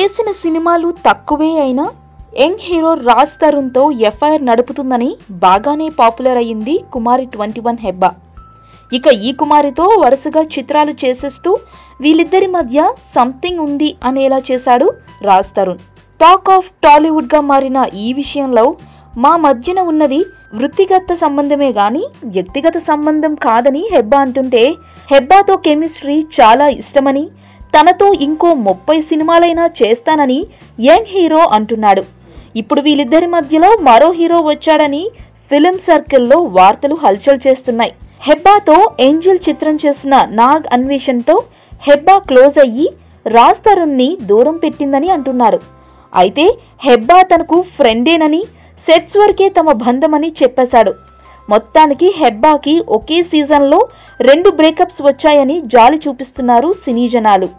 చేసిన సినిమాలు తక్కువే అయినా యంగ్ హీరో రాజ్ తరుణ్తో ఎఫ్ఐఆర్ నడుపుతుందని బాగానే పాపులర్ అయ్యింది కుమారి 21 హెబ్బా. ఇక ఈ కుమారితో వరుసగా చిత్రాలు చేసేస్తూ వీళ్ళిద్దరి మధ్య సంథింగ్ ఉంది అనేలా చేశాడు రాజ్ తరుణ్. టాక్ ఆఫ్ టాలీవుడ్గా మారిన ఈ విషయంలో మా మధ్యన ఉన్నది వృత్తిగత సంబంధమే గాని వ్యక్తిగత సంబంధం కాదని హెబ్బా అంటుంటే, హెబ్బాతో కెమిస్ట్రీ చాలా ఇష్టమని, తనతో ఇంకో 30 సినిమాలైనా చేస్తానని యంగ్ హీరో అంటున్నాడు. ఇప్పుడు వీళ్ళిద్దరి మధ్యలో మరో హీరో వచ్చాడని ఫిలిం సర్కిల్లో వార్తలు హల్చల్ చేస్తున్నాయి. హెబ్బాతో ఏంజల్ చిత్రం చేసిన నాగ్ అన్వేషణ్తో హెబ్బా క్లోజ్ అయ్యి రాజ్ తరుణ్ని దూరం పెట్టిందని అంటున్నారు. అయితే హెబ్బా తనకు ఫ్రెండేనని, సెట్స్ వరకే తమ బంధమని చెప్పేశాడు. మొత్తానికి హెబ్బాకి ఒకే సీజన్లో 2 బ్రేకప్స్ వచ్చాయని జాలి చూపిస్తున్నారు సినీ జనాలు.